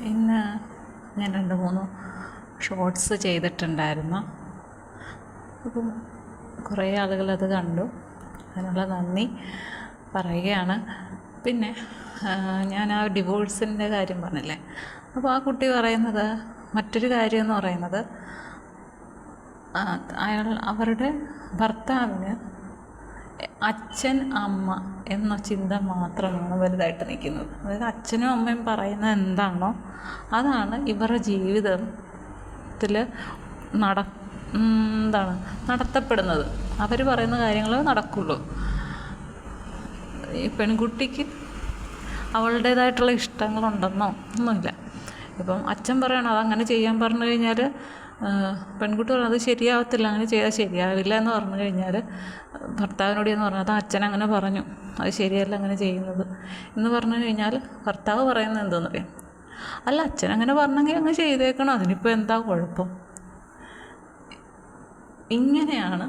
ഇന്ന് ഞാൻ 2-3 ഷോർട്സ് ചെയ്തിട്ടുണ്ടായിരുന്നു. അപ്പം കുറേ ആളുകളത് കണ്ടു. അതിനുള്ള നന്ദി പറയുകയാണ്. പിന്നെ ഞാൻ ആ ഡിവോഴ്സിൻ്റെ കാര്യം പറഞ്ഞില്ലേ, അപ്പോൾ ആ കുട്ടി പറയുന്നത് മറ്റൊരു കാര്യം എന്ന് പറയുന്നത് അവരുടെ ഭർത്താവിന് അച്ഛൻ അമ്മ എന്ന ചിന്ത മാത്രമാണ് വലുതായിട്ട് നിൽക്കുന്നത്. അതായത് അച്ഛനും അമ്മയും പറയുന്നത് എന്താണോ അതാണ് ഇവരുടെ ജീവിതത്തിൽ നടത്തപ്പെടുന്നത്. അവർ പറയുന്ന കാര്യങ്ങൾ നടക്കുള്ളൂ. ഈ പെൺകുട്ടിക്ക് അവളുടേതായിട്ടുള്ള ഇഷ്ടങ്ങളുണ്ടെന്നോ ഒന്നുമില്ല. ഇപ്പം അച്ഛൻ പറയണം അതങ്ങനെ ചെയ്യാൻ പറഞ്ഞു കഴിഞ്ഞാൽ പെൺകുട്ടി പറഞ്ഞത് ശരിയാവത്തില്ല, അങ്ങനെ ചെയ്താൽ ശരിയാവില്ല എന്ന് പറഞ്ഞു കഴിഞ്ഞാൽ ഭർത്താവിനോട് എന്ന് പറഞ്ഞാൽ അത് അച്ഛൻ അങ്ങനെ പറഞ്ഞു, അത് ശരിയല്ല അങ്ങനെ ചെയ്യുന്നത് എന്ന് പറഞ്ഞു കഴിഞ്ഞാൽ ഭർത്താവ് പറയുന്നത് എന്താണെന്നറിയാം, അല്ല അച്ഛൻ അങ്ങനെ പറഞ്ഞെങ്കിൽ അങ്ങ് ചെയ്തേക്കണം, അതിനിപ്പോൾ എന്താ കുഴപ്പം. ഇങ്ങനെയാണ്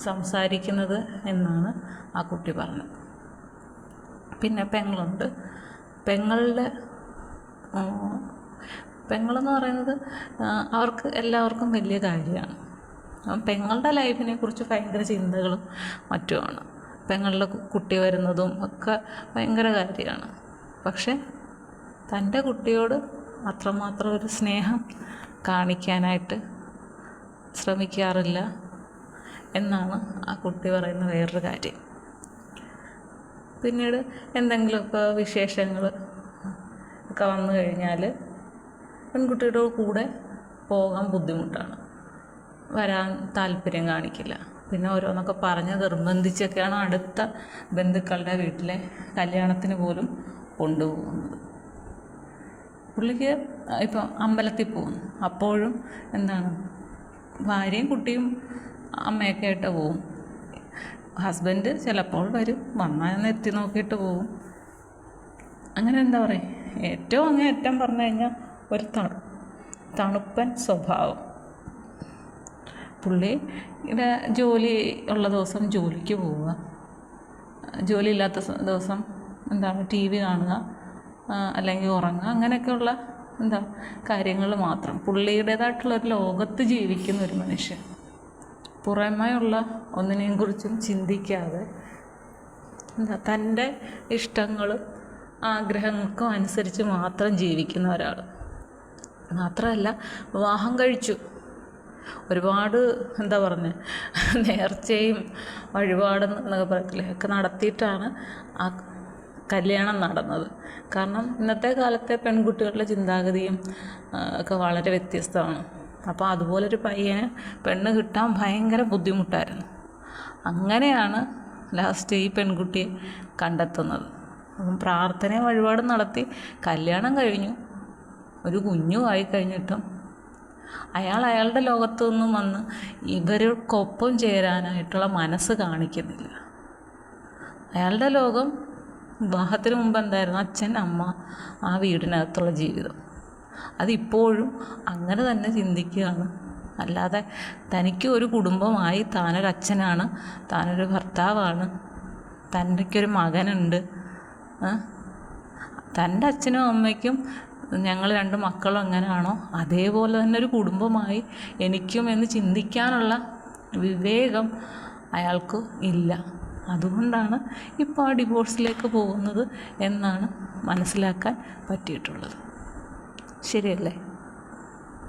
സംസാരിക്കുന്നത് എന്നാണ് ആ കുട്ടി പറഞ്ഞത്. പിന്നെ പെങ്ങളുണ്ട്. പെങ്ങളെന്ന് പറയുന്നത് അവർക്ക് എല്ലാവർക്കും വലിയ കാര്യമാണ്. പെങ്ങളുടെ ലൈഫിനെ കുറിച്ച് ഭയങ്കര ചിന്തകളും മറ്റുമാണ്. പെങ്ങളുടെ കുട്ടി വരുന്നതും ഒക്കെ ഭയങ്കര കാര്യമാണ്. പക്ഷെ തൻ്റെ കുട്ടിയോട് അത്രമാത്രം ഒരു സ്നേഹം കാണിക്കാനായിട്ട് ശ്രമിക്കാറില്ല എന്നാണ് ആ കുട്ടി പറയുന്ന വേറൊരു കാര്യം. പിന്നീട് എന്തെങ്കിലുമൊക്കെ വിശേഷങ്ങൾ ഒക്കെ വന്നു കഴിഞ്ഞാൽ പെൺകുട്ടിയുടെ കൂടെ പോകാൻ ബുദ്ധിമുട്ടാണ്, വരാൻ താല്പര്യം കാണിക്കില്ല. പിന്നെ ഓരോന്നൊക്കെ പറഞ്ഞ് നിർബന്ധിച്ചൊക്കെയാണ് അടുത്ത ബന്ധുക്കളുടെ വീട്ടിലെ കല്യാണത്തിന് പോലും കൊണ്ടുപോകുന്നത്. പുള്ളിക്ക് ഇപ്പം അമ്പലത്തിൽ പോകുന്നു, അപ്പോഴും ഭാര്യയും കുട്ടിയും അമ്മയൊക്കെ ആയിട്ട് പോവും. ഹസ്ബൻഡ് ചിലപ്പോൾ വരും, വന്നാൽ എത്തി നോക്കിയിട്ട് പോവും. അങ്ങനെ ഏറ്റവും അങ്ങേയറ്റം പറഞ്ഞു കഴിഞ്ഞാൽ ഒരു തണുപ്പൻ സ്വഭാവം. പുള്ളിയുടെ ജോലി ഉള്ള ദിവസം ജോലിക്ക് പോവുക, ജോലി ഇല്ലാത്ത ദിവസം TV കാണുക, അല്ലെങ്കിൽ ഉറങ്ങുക, അങ്ങനെയൊക്കെയുള്ള കാര്യങ്ങൾ മാത്രം. പുള്ളിയുടേതായിട്ടുള്ളൊരു ലോകത്ത് ജീവിക്കുന്ന ഒരു മനുഷ്യൻ, പുറമേയുള്ള ഒന്നിനെയും കുറിച്ചും ചിന്തിക്കാതെ തൻ്റെ ഇഷ്ടങ്ങളും ആഗ്രഹങ്ങൾക്കും അനുസരിച്ച് മാത്രം ജീവിക്കുന്ന ഒരാൾ. മാത്രമല്ല വിവാഹം കഴിച്ചു, ഒരുപാട് നേർച്ചയും വഴിപാടും എന്നൊക്കെ പറയത്തില്ലേ ഒക്കെ നടത്തിയിട്ടാണ് ആ കല്യാണം നടന്നത്. കാരണം ഇന്നത്തെ കാലത്തെ പെൺകുട്ടികളുടെ ചിന്താഗതിയും ഒക്കെ വളരെ വ്യത്യസ്തമാണ്. അപ്പോൾ അതുപോലൊരു പയ്യന് പെണ്ണ് കിട്ടാൻ ഭയങ്കര ബുദ്ധിമുട്ടായിരുന്നു. അങ്ങനെയാണ് ലാസ്റ്റ് ഈ പെൺകുട്ടിയെ കണ്ടെത്തുന്നത്. അപ്പം പ്രാർത്ഥനയും വഴിപാടും നടത്തി കല്യാണം കഴിഞ്ഞു, ഒരു കുഞ്ഞുമായി കഴിഞ്ഞിട്ടും അയാളുടെ ലോകത്തു നിന്നും വന്ന് ഇവർക്കൊപ്പം ചേരാനായിട്ടുള്ള മനസ്സ് കാണിക്കുന്നില്ല. അയാളുടെ ലോകം വിവാഹത്തിന് മുമ്പ് എന്തായിരുന്നു, അച്ഛൻ അമ്മ, ആ വീടിനകത്തുള്ള ജീവിതം. അതിപ്പോഴും അങ്ങനെ തന്നെ ചിന്തിക്കുകയാണ്. അല്ലാതെ തനിക്ക് ഒരു കുടുംബമായി, താനൊരു അച്ഛനാണ്, താനൊരു ഭർത്താവാണ്, തനിക്കൊരു മകനുണ്ട്, തൻ്റെ അച്ഛനും അമ്മയ്ക്കും ഞങ്ങൾ 2 മക്കളും എങ്ങനെയാണോ അതേപോലെ തന്നെ ഒരു കുടുംബമായി എനിക്കും എന്ന് ചിന്തിക്കാനുള്ള വിവേകം അയാൾക്ക് ഇല്ല. അതുകൊണ്ടാണ് ഇപ്പോൾ ആ ഡിവോഴ്സിലേക്ക് പോകുന്നത് എന്നാണ് മനസ്സിലാക്കാൻ പറ്റിയിട്ടുള്ളത്. ശരിയല്ലേ?